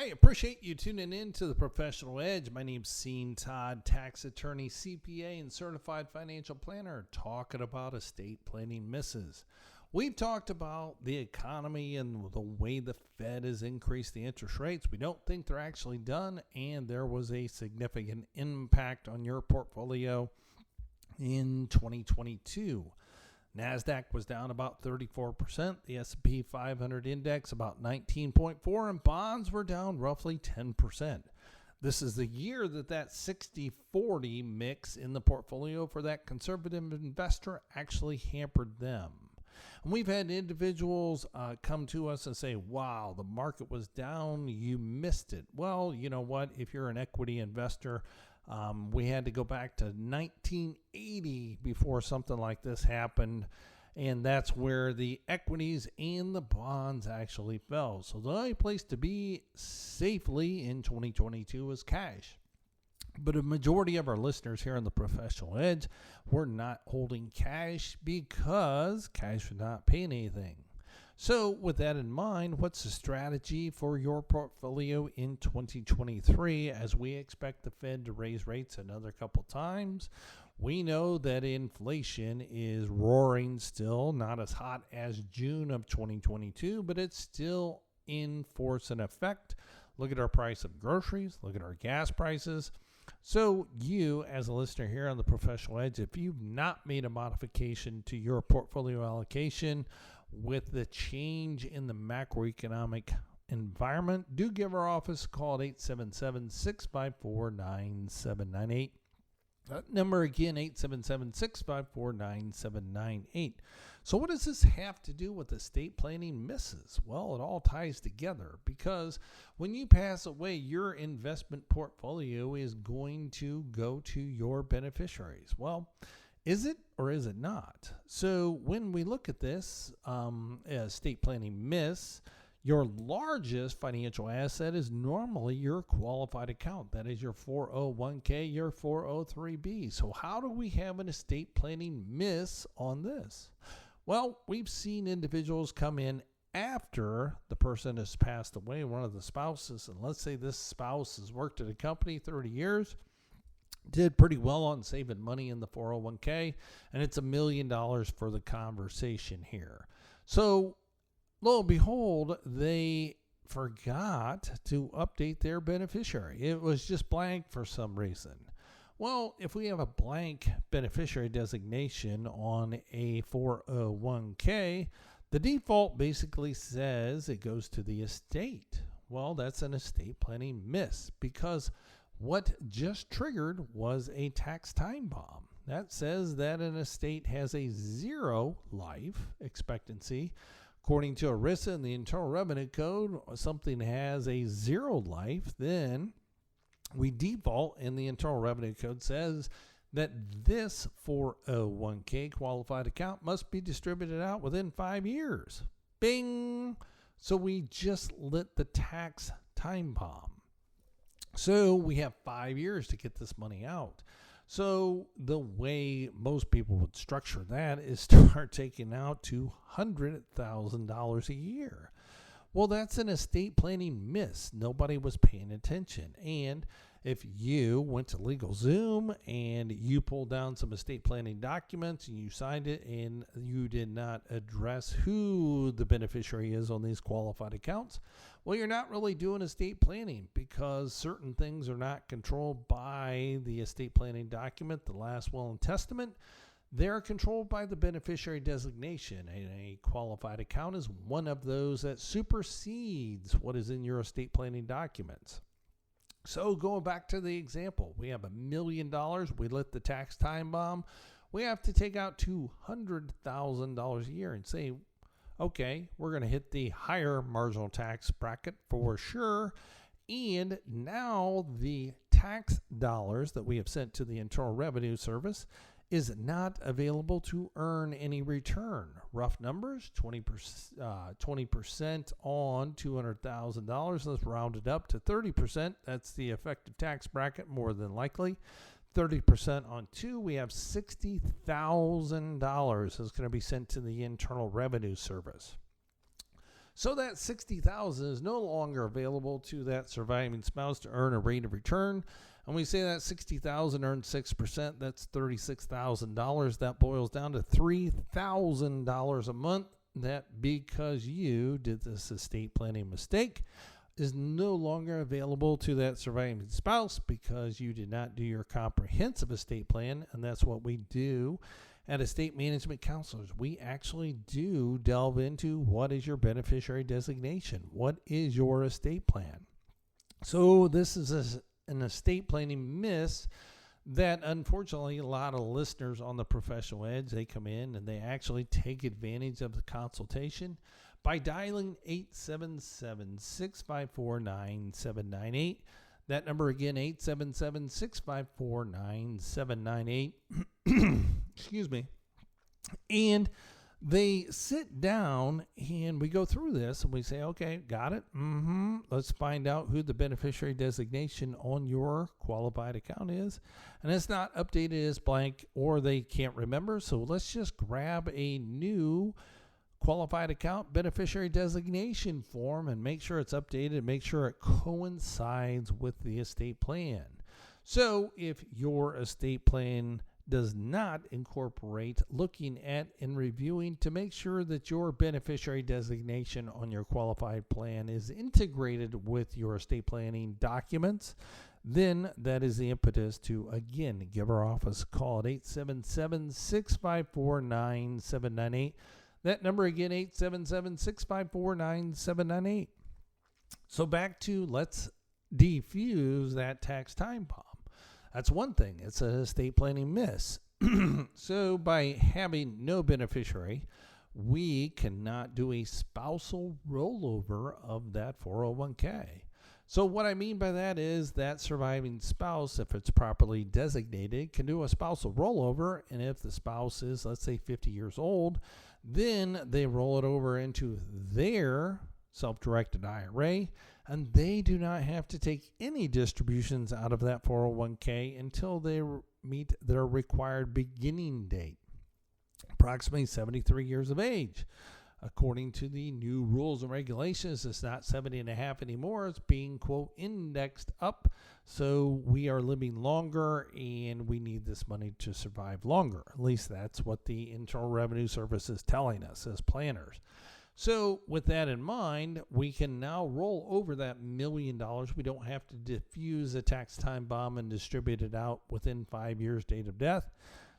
I appreciate you tuning in to the Professional Edge. My name's Sean Todd, tax attorney, CPA, and certified financial planner, talking about estate planning misses. We've talked about the economy and the way the Fed has increased the interest rates. We don't think they're actually done, and there was a significant impact on your portfolio in 2022. NASDAQ was down about 34%, the S&P 500 index about 19.4%, and bonds were down roughly 10%. This is the year that 60-40 mix in the portfolio for that conservative investor actually hampered them. And we've had individuals come to us and say, wow, the market was down, you missed it. Well, you know what? If you're an equity investor, we had to go back to 1980 before something like this happened, and that's where the equities and the bonds actually fell. So the only place to be safely in 2022 is cash. But a majority of our listeners here on the Professional Edge, we're not holding cash because cash is not paying anything. So with that in mind, what's the strategy for your portfolio in 2023 as we expect the Fed to raise rates another couple times? We know that inflation is roaring still, not as hot as June of 2022, but it's still in force and effect. Look at our price of groceries, look at our gas prices. So you, as a listener here on the Professional Edge, if you've not made a modification to your portfolio allocation with the change in the macroeconomic environment, do give our office a call at 877-654-9798. That number again, 877-654-9798. So what does this have to do with estate planning misses? Well, it all ties together because when you pass away, your investment portfolio is going to go to your beneficiaries. Well, is it or is it not? So when we look at this estate planning miss, your largest financial asset is normally your qualified account. That is your 401k, your 403b. So how do we have an estate planning miss on this? Well, we've seen individuals come in after the person has passed away, one of the spouses, and let's say this spouse has worked at a company 30 years, did pretty well on saving money in the 401k, and it's $1 million for the conversation here. So lo and behold, they forgot to update their beneficiary. It was just blank for some reason. Well, if we have a blank beneficiary designation on a 401k, the default basically says it goes to the estate. Well, that's an estate planning miss because what just triggered was a tax time bomb. That says that an estate has a 0 life expectancy. According to ERISA and the Internal Revenue Code, something has a 0 life, then we default, and the Internal Revenue Code says that this 401k qualified account must be distributed out within 5 years. Bing! So we just lit the tax time bomb. So we have 5 years to get this money out. So the way most people would structure that is start taking out $200,000 a year. Well, that's an estate planning miss. Nobody was paying attention. And if you went to LegalZoom and you pulled down some estate planning documents and you signed it and you did not address who the beneficiary is on these qualified accounts, well, you're not really doing estate planning because certain things are not controlled by the estate planning document, the last will and testament. They're controlled by the beneficiary designation, and a qualified account is one of those that supersedes what is in your estate planning documents. So going back to the example, we have $1 million. We lit the tax time bomb. We have to take out $200,000 a year and say, okay, we're going to hit the higher marginal tax bracket for sure. And now the tax dollars that we have sent to the Internal Revenue Service is not available to earn any return. Rough numbers, 20% on $200,000. Let's round it up to 30%. That's the effective tax bracket, more than likely. 30% on 2, we have $60,000 is going to be sent to the Internal Revenue Service. So that $60,000 is no longer available to that surviving spouse to earn a rate of return. And we say that $60,000 earned 6%, that's $36,000. That boils down to $3,000 a month. That, because you did this estate planning mistake, is no longer available to that surviving spouse because you did not do your comprehensive estate plan. And that's what we do at estate management counselors. We actually do delve into what is your beneficiary designation, what is your estate plan. So this is an estate planning miss that unfortunately a lot of listeners on the professional edge, they come in and they actually take advantage of the consultation by dialing 877-654-9798. That number again, 877-654-9798. Excuse me. And they sit down and we go through this and we say, okay, got it. Let's find out who the beneficiary designation on your qualified account is. And it's not updated as blank or they can't remember. So let's just grab a new qualified account beneficiary designation form and make sure it's updated, make sure it coincides with the estate plan. So if your estate plan does not incorporate looking at and reviewing to make sure that your beneficiary designation on your qualified plan is integrated with your estate planning documents, then that is the impetus to, again, give our office a call at 877-654-9798. That number again, 877-654-9798. So back to let's defuse that tax time bomb. That's one thing. It's an estate planning miss. So by having no beneficiary, we cannot do a spousal rollover of that 401k. So what I mean by that is that surviving spouse, if it's properly designated, can do a spousal rollover. And if the spouse is, let's say, 50 years old, then they roll it over into their self-directed IRA, and they do not have to take any distributions out of that 401k until they meet their required beginning date, approximately 73 years of age. According to the new rules and regulations, it's not 70 and a half anymore. It's being, quote, indexed up. So we are living longer and we need this money to survive longer. At least that's what the Internal Revenue Service is telling us as planners. So with that in mind, we can now roll over that $1 million. We don't have to diffuse a tax time bomb and distribute it out within 5 years date of death.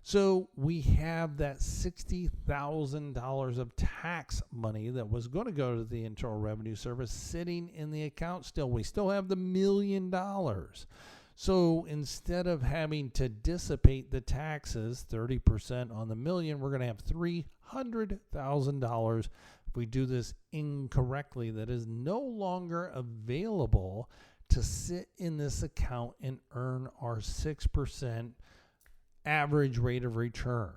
So we have that $60,000 of tax money that was going to go to the Internal Revenue Service sitting in the account still. We still have the $1 million. So instead of having to dissipate the taxes, 30% on the million, we're going to have $300,000 if we do this incorrectly that is no longer available to sit in this account and earn our 6% average rate of return.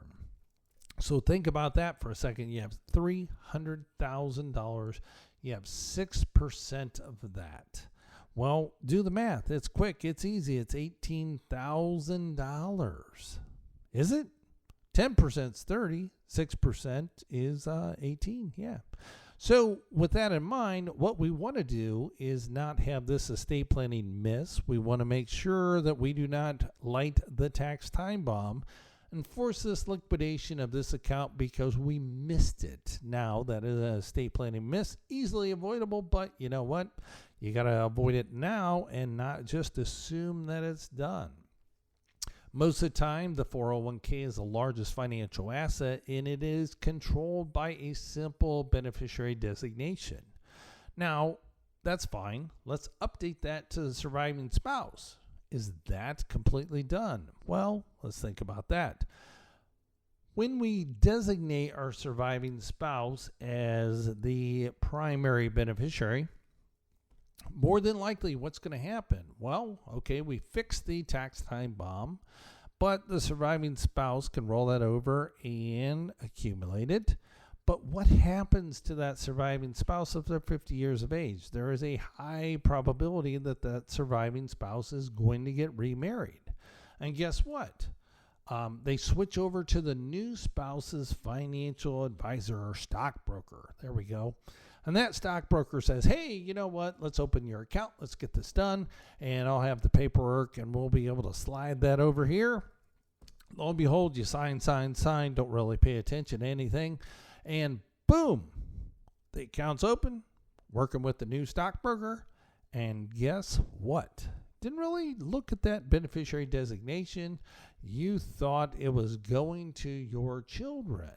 So think about that for a second. You have $300,000. You have 6% of that. Well, do the math. It's quick. It's easy. It's $18,000. Is it? 10% is 30. 6% is 18. Yeah. So with that in mind, what we want to do is not have this estate planning miss. We want to make sure that we do not light the tax time bomb and force this liquidation of this account because we missed it. Now, that is an estate planning miss, easily avoidable, but you know what? You got to avoid it now and not just assume that it's done. Most of the time, the 401k is the largest financial asset, and it is controlled by a simple beneficiary designation. Now, that's fine. Let's update that to the surviving spouse. Is that completely done? Well, let's think about that. When we designate our surviving spouse as the primary beneficiary, more than likely, what's going to happen? Well, okay, we fixed the tax time bomb, but the surviving spouse can roll that over and accumulate it. But what happens to that surviving spouse if they're 50 years of age? There is a high probability that that surviving spouse is going to get remarried. And guess what? They switch over to the new spouse's financial advisor or stockbroker. There we go. And that stockbroker says, hey, you know what? Let's open your account. Let's get this done. And I'll have the paperwork and we'll be able to slide that over here. Lo and behold, you sign, don't really pay attention to anything. And boom, the account's open, working with the new stockbroker. And guess what? Didn't really look at that beneficiary designation. You thought it was going to your children.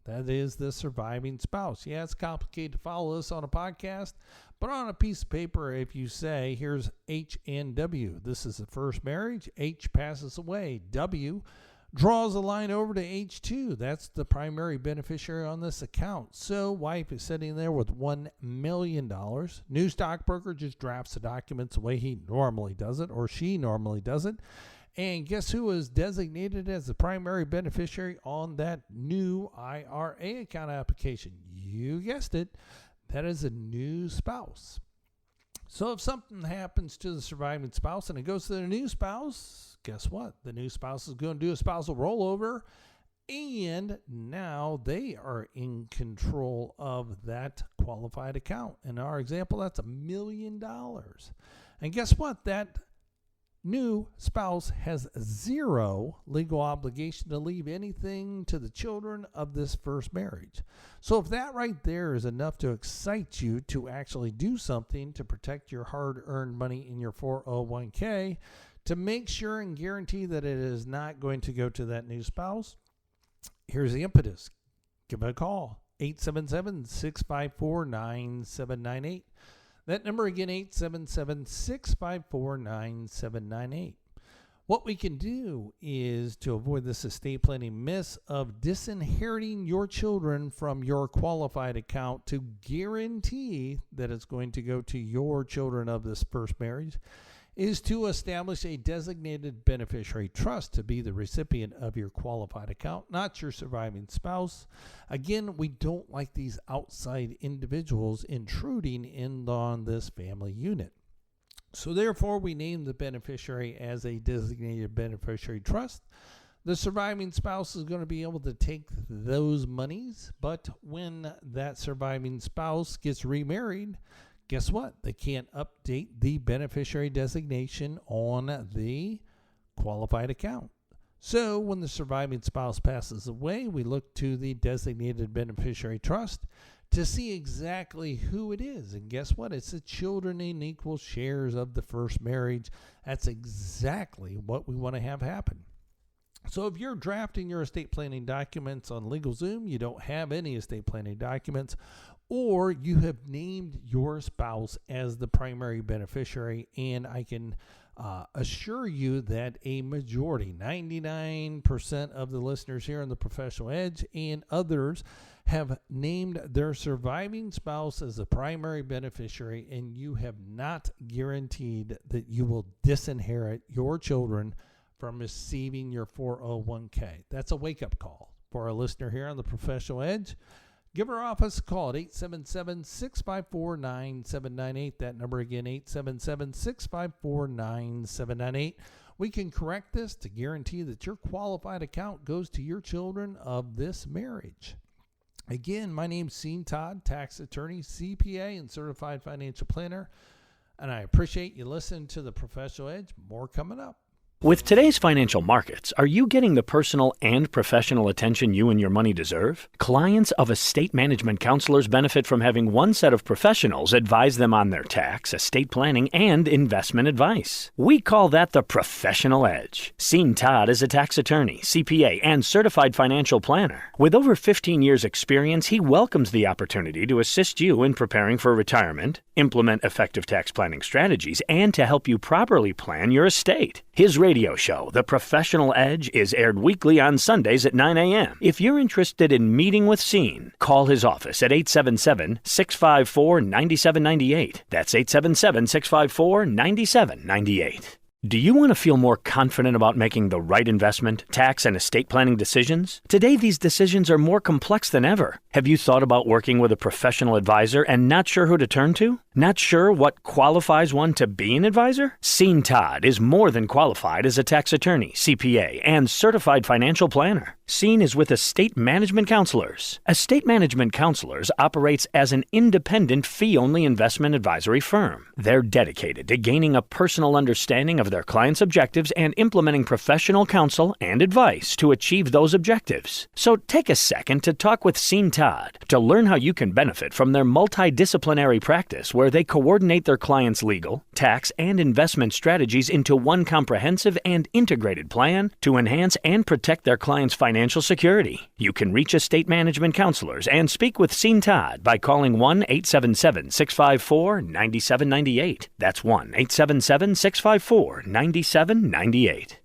That is the surviving spouse. Yeah, it's complicated to follow this on a podcast, but on a piece of paper, if you say, here's H and W, this is the first marriage, H passes away, W draws a line over to H2. That's the primary beneficiary on this account. So wife is sitting there with $1 million. New stockbroker just drafts the documents the way he normally does it, or she normally does it. And guess who is designated as the primary beneficiary on that new IRA account application? You guessed it. That is a new spouse. So if something happens to the surviving spouse and it goes to the new spouse, guess what? The new spouse is going to do a spousal rollover, and now they are in control of that qualified account. In our example, that's $1 million. And guess what? That new spouse has zero legal obligation to leave anything to the children of this first marriage. So if that right there is enough to excite you to actually do something to protect your hard-earned money in your 401k, to make sure and guarantee that it is not going to go to that new spouse, here's the impetus. Give it a call, 877-654-9798. That number again, 877-654-9798. What we can do is to avoid this estate planning miss of disinheriting your children from your qualified account to guarantee that it's going to go to your children of this first marriage, is to establish a designated beneficiary trust to be the recipient of your qualified account, not your surviving spouse. Again, we don't like these outside individuals intruding in on this family unit. So therefore, we name the beneficiary as a designated beneficiary trust. The surviving spouse is going to be able to take those monies, but when that surviving spouse gets remarried, guess what? They can't update the beneficiary designation on the qualified account. So when the surviving spouse passes away, we look to the designated beneficiary trust to see exactly who it is. And guess what? It's the children in equal shares of the first marriage. That's exactly what we want to have happen. So if you're drafting your estate planning documents on LegalZoom, you don't have any estate planning documents, or you have named your spouse as the primary beneficiary, and I can assure you that a majority, 99% of the listeners here on the Professional Edge and others, have named their surviving spouse as the primary beneficiary, and you have not guaranteed that you will disinherit your children from receiving your 401k. That's a wake-up call for our listener here on the Professional Edge. Give our office a call at 877-654-9798. That number again, 877-654-9798. We can correct this to guarantee that your qualified account goes to your children of this marriage. Again, my name's Sean Todd, tax attorney, CPA, and certified financial planner. And I appreciate you listening to the Professional Edge. More coming up. With today's financial markets, are you getting the personal and professional attention you and your money deserve? Clients of estate management counselors benefit from having one set of professionals advise them on their tax, estate planning, and investment advice. We call that the Professional Edge. Sean Todd is a tax attorney, CPA, and certified financial planner. With over 15 years' experience, he welcomes the opportunity to assist you in preparing for retirement, implement effective tax planning strategies, and to help you properly plan your estate. His radio show, The Professional Edge, is aired weekly on Sundays at 9 a.m. If you're interested in meeting with Sean, call his office at 877-654-9798. That's 877-654-9798. Do you want to feel more confident about making the right investment, tax, and estate planning decisions? Today, these decisions are more complex than ever. Have you thought about working with a professional advisor and not sure who to turn to? Not sure what qualifies one to be an advisor? Scene Todd is more than qualified as a tax attorney, CPA, and certified financial planner. Scene is with Estate Management Counselors. Estate Management Counselors operates as an independent fee-only investment advisory firm. They're dedicated to gaining a personal understanding of their clients' objectives and implementing professional counsel and advice to achieve those objectives. So take a second to talk with Scene Todd to learn how you can benefit from their multidisciplinary practice where they coordinate their clients' legal, tax, and investment strategies into one comprehensive and integrated plan to enhance and protect their clients' financial security. You can reach Estate Management Counselors and speak with Scene Todd by calling 1-877-654-9798. That's 1-877-654-9798.